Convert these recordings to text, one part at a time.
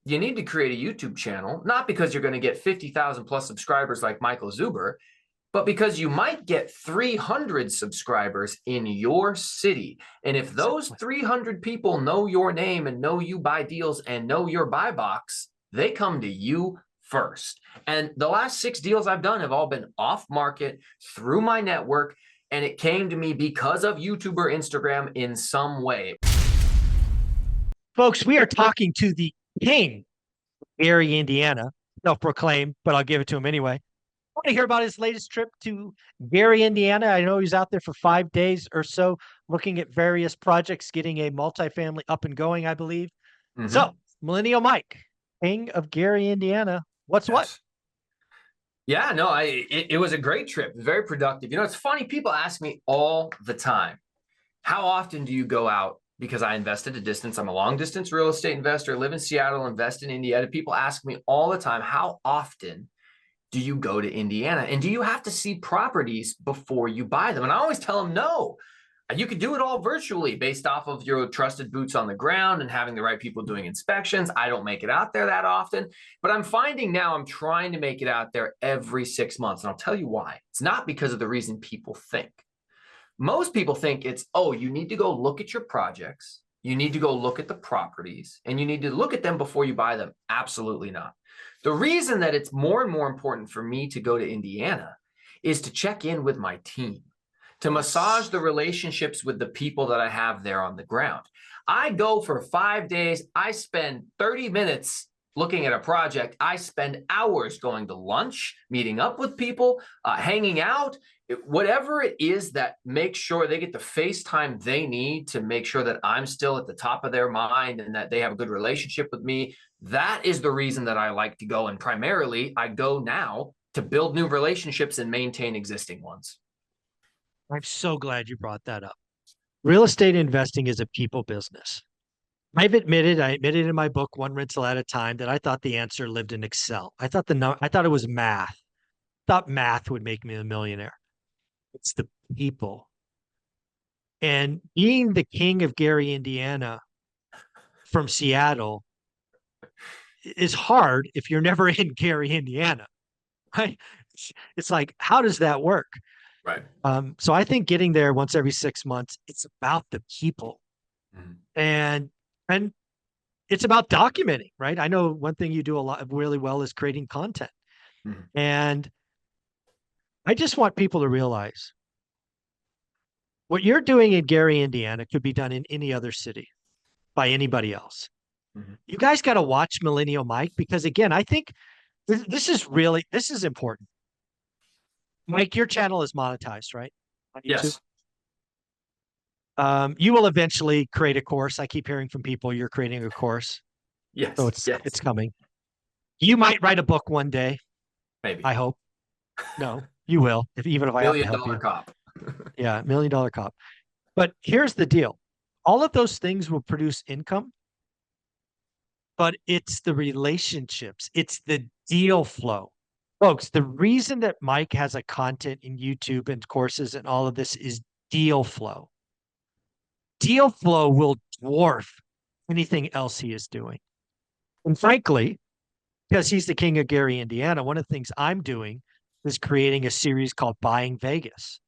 you need to create a YouTube channel, not because you're going to get 50,000 plus subscribers like Michael Zuber, but because you might get 300 subscribers in your city. And if those 300 people know your name and know you buy deals and know your buy box, they come to you first. And the last 6 deals I've done have all been off market through my network. And it came to me because of YouTube or Instagram in some way. Folks, we are talking to the king, Gary, Indiana, self-proclaimed, but I'll give it to him anyway. I want to hear about his latest trip to Gary, Indiana. I know he's out there for 5 days or so, looking at various projects, getting a multifamily up and going, I believe. So, Millennial Mike, king of Gary, Indiana, what's what? Yeah, no, it was a great trip, very productive. You know, it's funny, people ask me all the time, how often do you go out? Because I invest at a distance. I'm a long distance real estate investor, live in Seattle, invest in Indiana. People ask me all the time, how often do you go to Indiana? And do you have to see properties before you buy them? And I always tell them, no, you can do it all virtually based off of your trusted boots on the ground and having the right people doing inspections. I don't make it out there that often, but I'm finding now I'm trying to make it out there every 6 months. And I'll tell you why. It's not because of the reason people think. Most people think it's, oh, you need to go look at your projects. You need to go look at the properties and you need to look at them before you buy them. Absolutely not. The reason that it's more and more important for me to go to Indiana is to check in with my team, to massage the relationships with the people that I have there on the ground. I go for 5 days. I spend 30 minutes looking at a project. I spend hours going to lunch, meeting up with people, hanging out, whatever it is that makes sure they get the face time they need to make sure that I'm still at the top of their mind and that they have a good relationship with me. That is the reason that I like to go. And primarily, I go now to build new relationships and maintain existing ones. I'm so glad you brought that up. Real estate investing is a people business. I admitted in my book, One Rental at a Time, that I thought the answer lived in Excel. I thought it was math. I thought math would make me a millionaire. It's the people. And being the king of Gary, Indiana, from Seattle is hard if you're never in Gary, Indiana. Right? It's like, how does that work? Right. So I think getting there once every 6 months, it's about the people. And it's about documenting, right? I know one thing you do a lot really well is creating content. And I just want people to realize what you're doing in Gary, Indiana could be done in any other city by anybody else. You guys got to watch Millennial Mike because again, I think this is important. Mike, your channel is monetized, right? On YouTube? Yes. You will eventually create a course. I keep hearing from people you're creating a course. Yes. So it's coming. You might write a book one day. Maybe. I hope. No, you will, even if I have to help you. $1 million cop. Yeah, $1 million cop. But here's the deal. All of those things will produce income, but it's the relationships. It's the deal flow. Folks, the reason that Mike has a content in YouTube and courses and all of this is deal flow. Deal flow will dwarf anything else he is doing. And frankly, because he's the king of Gary, Indiana, one of the things I'm doing is creating a series called Buying Vegas.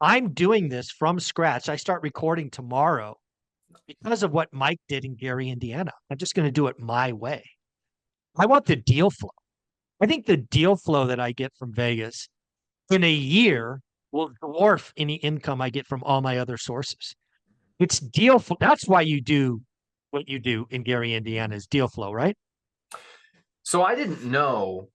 I'm doing this from scratch. I start recording tomorrow because of what Mike did in Gary, Indiana. I'm just going to do it my way. I want the deal flow. I think the deal flow that I get from Vegas in a year will dwarf any income I get from all my other sources. It's deal flow. That's why you do what you do in Gary, Indiana is deal flow, right? So I didn't know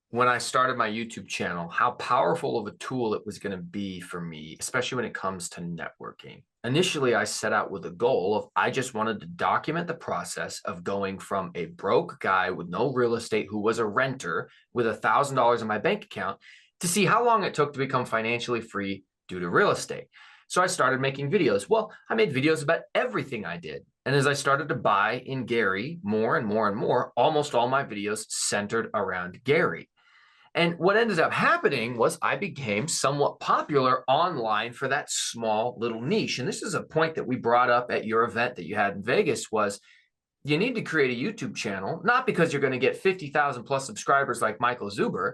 when I started my YouTube channel how powerful of a tool it was going to be for me, especially when it comes to networking. Initially, I set out with a goal of I just wanted to document the process of going from a broke guy with no real estate who was a renter with $1,000 in my bank account to see how long it took to become financially free due to real estate. So I started making videos. Well, I made videos about everything I did. And as I started to buy in Gary more and more and more, almost all my videos centered around Gary. And what ended up happening was I became somewhat popular online for that small little niche. And this is a point that we brought up at your event that you had in Vegas was you need to create a YouTube channel, not because you're going to get 50,000 plus subscribers like Michael Zuber,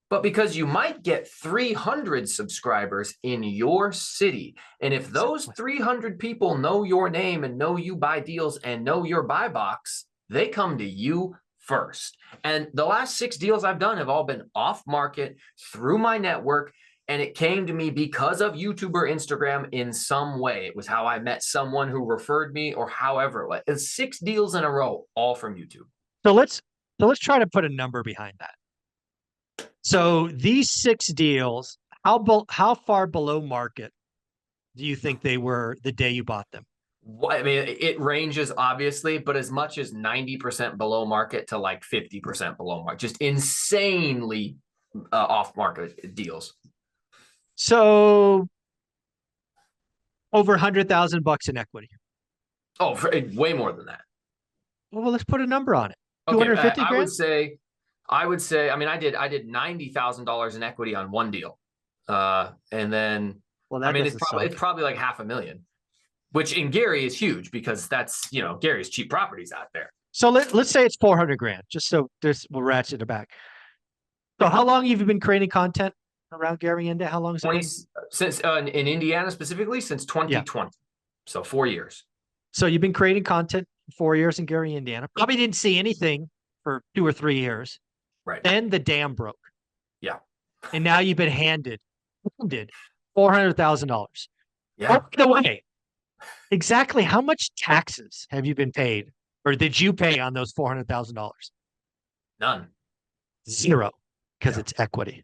but because you might get 300 subscribers in your city. And if those 300 people know your name and know you buy deals and know your buy box, they come to you first. And the last 6 deals I've done have all been off market through my network. And it came to me because of YouTube or Instagram in some way. It was how I met someone who referred me or however it was. It's 6 deals in a row, all from YouTube. So let's try to put a number behind that. So these 6 deals, how far below market do you think they were the day you bought them? I mean, it ranges obviously, but as much as 90% below market to like 50% below market, just insanely off market deals. So over $100,000 in equity. Oh, way more than that. Well, let's put a number on it. Okay, 250 I grand? would say, I mean, I did $90,000 in equity on one deal. And then, Well, I that mean, doesn't it's probably like $500,000, which in Gary is huge because that's, you know, Gary's cheap properties out there. So let's say it's 400 grand, just so we'll ratchet it back. So how long have you been creating content around Gary India? How long has it been? Since in Indiana specifically, since 2020. Yeah. So 4 years. So you've been creating content for 4 years in Gary, Indiana. Probably didn't see anything for 2 or 3 years. Right. Then the dam broke. Yeah. And now you've been handed $400,000. Yeah. Oh, by the way, exactly how much taxes have you been paid, or did you pay on those $400,000? None. 0, because it's equity.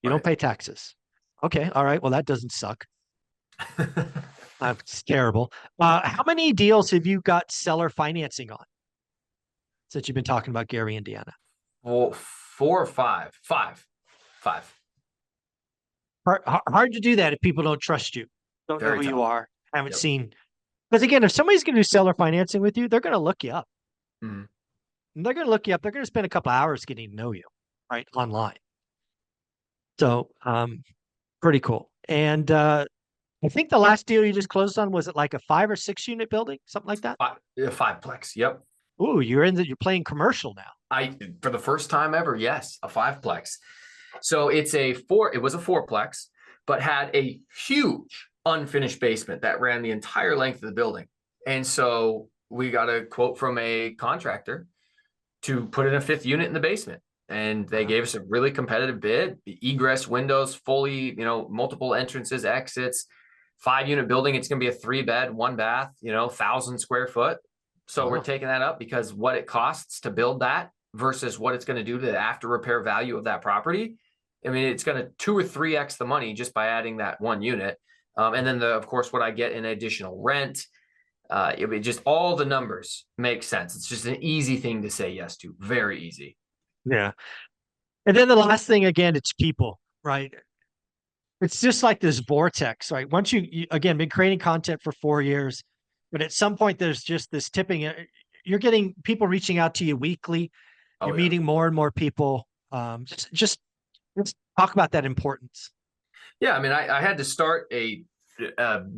You don't pay taxes. Okay. All right. Well, that doesn't suck. It's terrible. How many deals have you got seller financing on since you've been talking about Gary, Indiana? Well, 4 or 5. 5. Hard to do that if people don't trust you, don't know who you are, haven't seen. Because again, if somebody's going to do seller financing with you, they're going to look you up. Mm-hmm. And they're going to look you up. They're going to spend a couple hours getting to know you, right, online. So, pretty cool. And I think the last deal you just closed on, was it like a 5 or 6 unit building, something like that? 5-plex. Yep. Ooh, you're playing commercial now. For the first time ever, yes, a 5-plex. So it was a 4-plex, but had a huge unfinished basement that ran the entire length of the building. And so we got a quote from a contractor to put in a 5th unit in the basement. And they gave us a really competitive bid, egress windows, fully, multiple entrances, exits, 5-unit building. It's going to be a 3-bed, 1-bath, 1,000 square foot. So we're taking that up because what it costs to build that versus what it's going to do to the after repair value of that property. I mean, it's going to 2 or 3x the money just by adding that 1 unit. And then of course, what I get in additional rent, just all the numbers make sense. It's just an easy thing to say yes to. Very easy. Yeah. And then the last thing, again, it's people, right? It's just like this vortex, right? Once you again, been creating content for 4 years, but at some point there's just this tipping. You're getting people reaching out to you weekly. You're meeting more and more people. Just let's talk about that importance. Yeah. I mean, I had to start a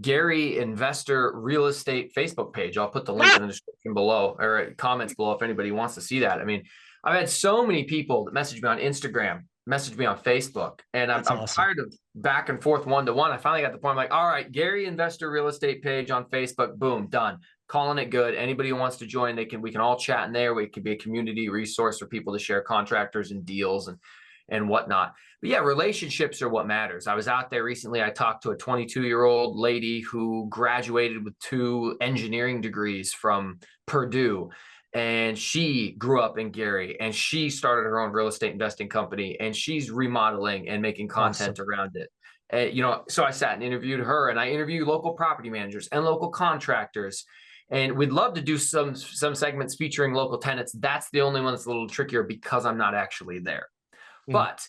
Gary Investor Real Estate Facebook page. I'll put the link in the description below or comments below if anybody wants to see that. I mean, I've had so many people that message me on Instagram, message me on Facebook, and I'm tired of back and forth one-to-one. I finally got the point. I'm like, all right, Gary Investor Real Estate page on Facebook, boom, done. Calling it good. Anybody who wants to join, we can all chat in there. We could be a community resource for people to share contractors and deals and whatnot. But yeah, relationships are what matters. I was out there recently. I talked to a 22-year-old lady who graduated with 2 engineering degrees from Purdue. And she grew up in Gary and she started her own real estate investing company and she's remodeling and making content around it. And, so I sat and interviewed her, and I interview local property managers and local contractors. And we'd love to do some segments featuring local tenants. That's the only one that's a little trickier because I'm not actually there. But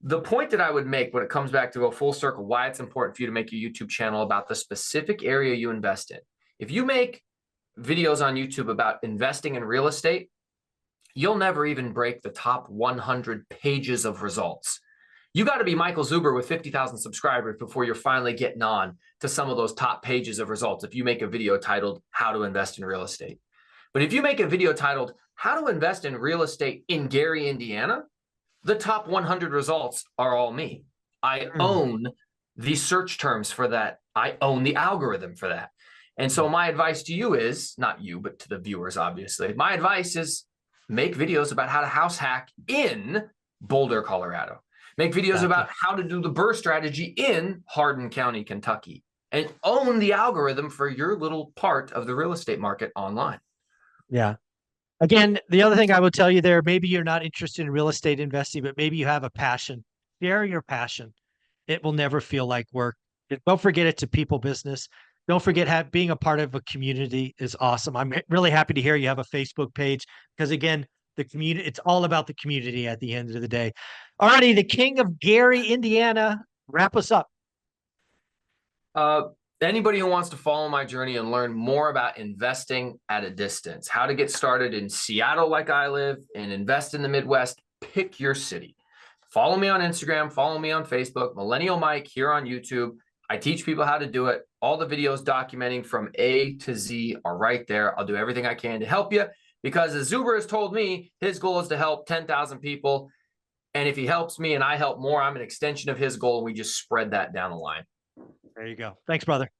the point that I would make when it comes back to go full circle, why it's important for you to make your YouTube channel about the specific area you invest in. If you make videos on YouTube about investing in real estate, you'll never even break the top 100 pages of results. You got to be Michael Zuber with 50,000 subscribers before you're finally getting on to some of those top pages of results if you make a video titled How to Invest in Real Estate. But if you make a video titled "How to Invest in Real Estate in Gary, Indiana," the top 100 results are all me. I own the search terms for that. I own the algorithm for that. And so my advice to you is, not you, but to the viewers, obviously, my advice is make videos about how to house hack in Boulder, Colorado. Make videos about how to do the BRRRR strategy in Hardin County, Kentucky, and own the algorithm for your little part of the real estate market online. Yeah. Again, the other thing I would tell you there, maybe you're not interested in real estate investing, but maybe you have a passion. Share your passion. It will never feel like work. Don't forget it's a people business. Don't forget being a part of a community is awesome. I'm really happy to hear you have a Facebook page because again, the community, it's all about the community at the end of the day. All righty, the king of Gary, Indiana, wrap us up. Anybody who wants to follow my journey and learn more about investing at a distance, how to get started in Seattle like I live and invest in the Midwest, pick your city. Follow me on Instagram, follow me on Facebook, Millennial Mike here on YouTube. I teach people how to do it. All the videos documenting from A to Z are right there. I'll do everything I can to help you because as Zuber has told me, his goal is to help 10,000 people. And if he helps me and I help more, I'm an extension of his goal. And we just spread that down the line. There you go. Thanks, brother.